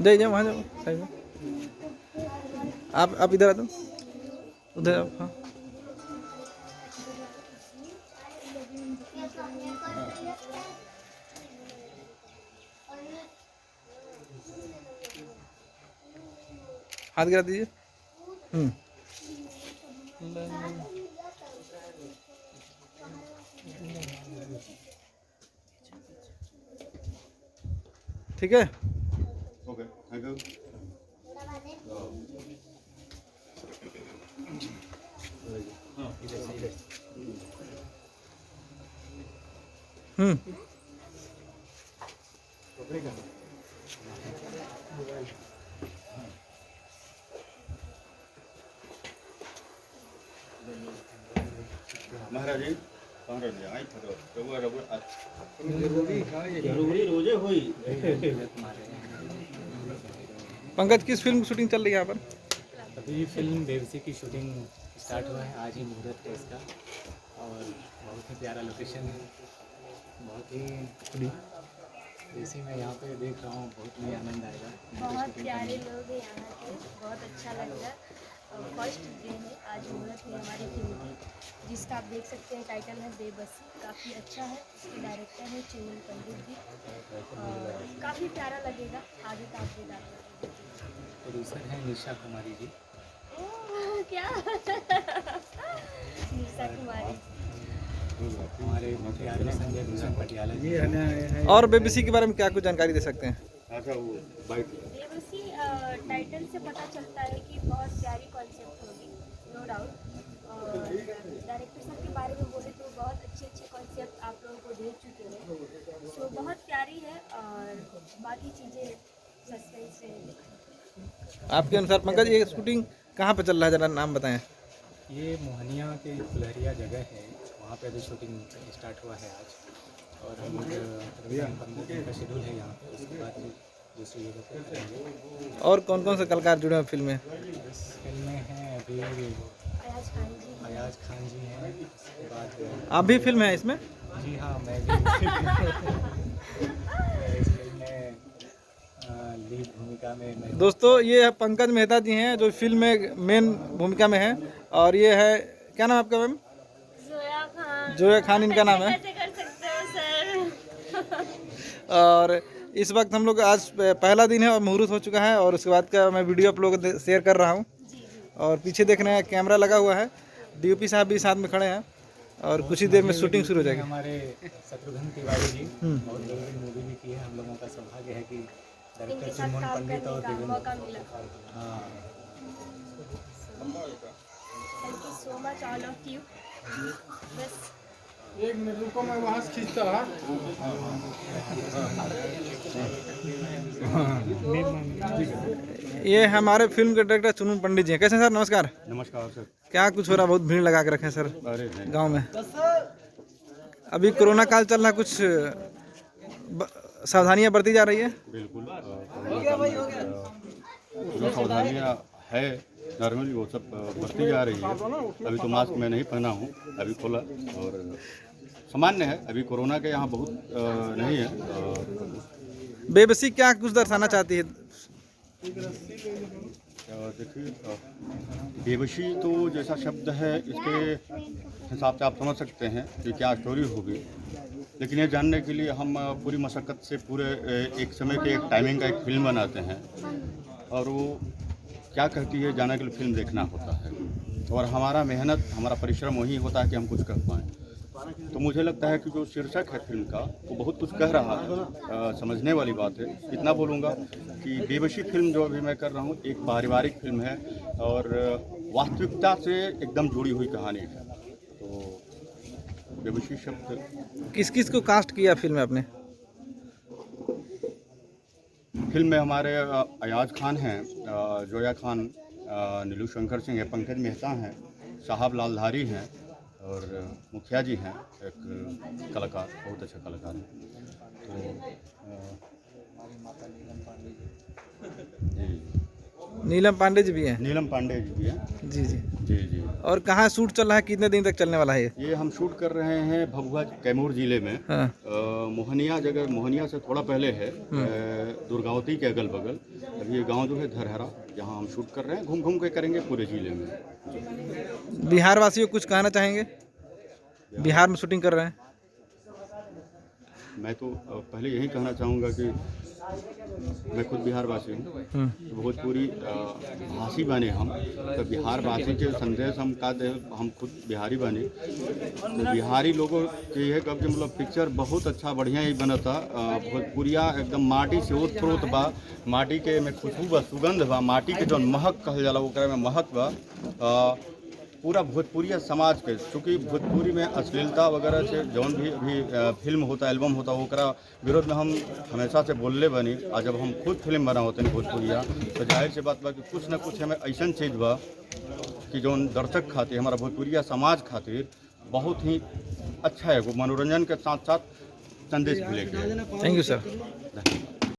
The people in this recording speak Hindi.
जाइए जाओ वहाँ जाओ साइड में। आप इधर आ दो, उधर आओ। हाँ हाथ गिरा दीजिए। ठीक है, ओके, थैंक यू। महाराज जी कहाँ रह गया? आई था रघुआ रघुआ जरूरी रोजे हुई। पंकज किस फिल्म की शूटिंग चल रही है यहाँ पर? अभी फिल्म बेबसी की शूटिंग स्टार्ट हुआ है, आज ही मुहूर्त है इसका और बहुत ही प्यारा लोकेशन है, बहुत ही जैसे मैं यहाँ पे देख रहा हूँ बहुत ही आनंद आएगा। बहुत प्यारे लोग हैं यहाँ के, बहुत अच्छा लगेगा। फर्स्ट डे है आज, मुहूर्त है हमारी फिल्म की जिसका आप देख सकते हैं टाइटल है बेबसी। काफ़ी अच्छा है, इसके डायरेक्टर है चिमन पंडित जी और काफ़ी प्यारा लगेगा। आगे का आप बताइए। प्रोड्यूसर हैं निशा कुमारी जी। ओह क्या निशा कुमारी, हमारे प्यारे संजय भूषण पटियाला जी। और बेबसी के बारे में क्या कुछ जानकारी दे सकते हैं? अच्छा वो बाइक बेबसी टाइटल से पता चलता है कि बहुत प्यारी कॉन्सेप्ट होगी, नो डाउट। और डायरेक्टर साहब के बारे में बोले तो बहुत अच्छे अच्छे कॉन्सेप्ट आप लोगों को दे चुके हैं, सो बहुत प्यारी है और बाकी चीज़ें सस्पेंस है। आपके अनुसार पंकज ये शूटिंग कहाँ पे चल रहा है, जरा नाम बताएं। ये मोहनिया के कुलहरिया जगह है, वहाँ पे अभी शूटिंग स्टार्ट हुआ है आज और हम लोग 15 दिन का शेड्यूल है यहाँ पे, उसके बाद दूसरी जगह पे करेंगे। और कौन कौन से कलाकार जुड़े हैं फिल्म में? इस फिल्म में हैं अभी अयाज खान जी, अयाज खान जी हैं, उसके बाद आप भी फिल्म है इसमें? जी हाँ मैं भी मैं इस फिल्म में लीड भूमिका में मैं। दोस्तों ये है पंकज मेहता जी हैं जो फिल्म में मेन भूमिका में हैं और ये है, क्या नाम है आपका मैम? जोया खान। जोया खान इनका नाम है। कैसे कर सकते हो सर। और इस वक्त हम लोग आज पहला दिन है और मुहूर्त हो चुका है और उसके बाद का मैं वीडियो आप लोगों को शेयर कर रहा हूँ। और पीछे देख रहे हैं कैमरा लगा हुआ है, डीओपी साहब भी साथ में खड़े हैं और कुछ ही देर में शूटिंग शुरू हो जाएगी। हमारे शत्रुघ्न तिवारी जी बहुत बड़ी मूवी भी की है, हम लोगों का सौभाग्य है कि इनके डायरेक्टर साथ चिमन काम पंडित और करने का देवेंद्र। मौका मिला। हाँ thank you so much all of you. बस एक मिनट रुको, मैं वहाँ से खींचता रहा। ये हमारे फिल्म के डायरेक्टर चुनमुन पंडित जी हैं। कैसे हैं सर? नमस्कार। नमस्कार सर। क्या कुछ हो रहा है? बहुत भीड़ लगा के रखे हैं सर अरे नहीं। गांव में। अभी कोरोना काल चल रहा, कुछ सावधानियां बरती जा रही है? बिल्कुल जो सावधानियाँ है नॉर्मली वो सब बरती जा रही है। अभी तो मास्क मैं नहीं पहना हूँ, अभी खोला और सामान्य है। अभी कोरोना के यहाँ बहुत नहीं है। बेबसी क्या कुछ दर्शाना चाहती है? देखिए बेबसी तो जैसा शब्द है इसके हिसाब से आप समझ सकते हैं कि क्या स्टोरी होगी, लेकिन ये जानने के लिए हम पूरी मशक्क़त से पूरे एक समय के एक टाइमिंग का एक फिल्म बनाते हैं और वो क्या कहती है जानने के लिए फिल्म देखना होता है और हमारा मेहनत हमारा परिश्रम वही होता है कि हम कुछ कर पाएँ। तो मुझे लगता है कि जो शीर्षक है फिल्म का वो बहुत कुछ कह रहा है, समझने वाली बात है। इतना बोलूँगा कि बेबसी फिल्म जो अभी मैं कर रहा हूँ एक पारिवारिक फिल्म है और वास्तविकता से एकदम जुड़ी हुई कहानी है। तो बेबसी शब्द किस किस को कास्ट किया फिल्म में आपने? फिल्म में हमारे अयाज खान हैं, जोया खान, नीलू शंकर सिंह है, पंकज मेहता हैं, साहब लालधारी हैं और मुखिया जी हैं, एक कलाकार, बहुत अच्छा कलाकार हैं। तो जी नीलम पांडे जी भी हैं। नीलम पांडे जी भी हैं। जी जी। जी जी। और कहाँ शूट चल रहा है, कितने दिन तक चलने वाला है ये? ये हम शूट कर रहे हैं भभुआ कैमूर जिले में। हाँ। मोहनिया जगह, मोहनिया से थोड़ा पहले है, दुर्गावती के अगल बगल। अभी ये गांव जो है धरहरा, जहां हम शूट कर रहे हैं, घूम घूम के करेंगे पूरे जिले में। बिहार वासियों को कुछ कहना चाहेंगे? बिहार में शूटिंग कर रहे हैं। मैं तो पहले यही कहना चाहूँगा कि मैं खुद बिहार वासी हूँ, भोजपुरी भाषी बने हम, तो बिहार वासी के संदेश हम का दे, हम खुद बिहारी बने, तो बिहारी लोगों के ये कब मतलब पिक्चर बहुत अच्छा बढ़िया ही बना था। भोजपुरिया एकदम माटी से ओत प्रोत बा, माटी के में खुशबू बा, सुगंध बा, माटी के जौन महक कहल जाला ओकरा में महक बा। पूरा भोजपुरिया समाज के, चूँकि भोजपुरी में अश्लीलता वगैरह से जौन भी अभी फिल्म होता, एल्बम होता, ओकरा विरोध में हम हमेशा से बोलले बनी। और जब हम खुद फिल्म बना होते हैं भोजपुरिया, तो जाहिर सी बात बा कि कुछ न कुछ हमें ऐसा चीज़ बा कि जौन दर्शक खातिर, हमारा भोजपुरिया समाज खातिर बहुत ही अच्छा है, वो मनोरंजन के साथ साथ संदेश भी लेके। Thank you sir.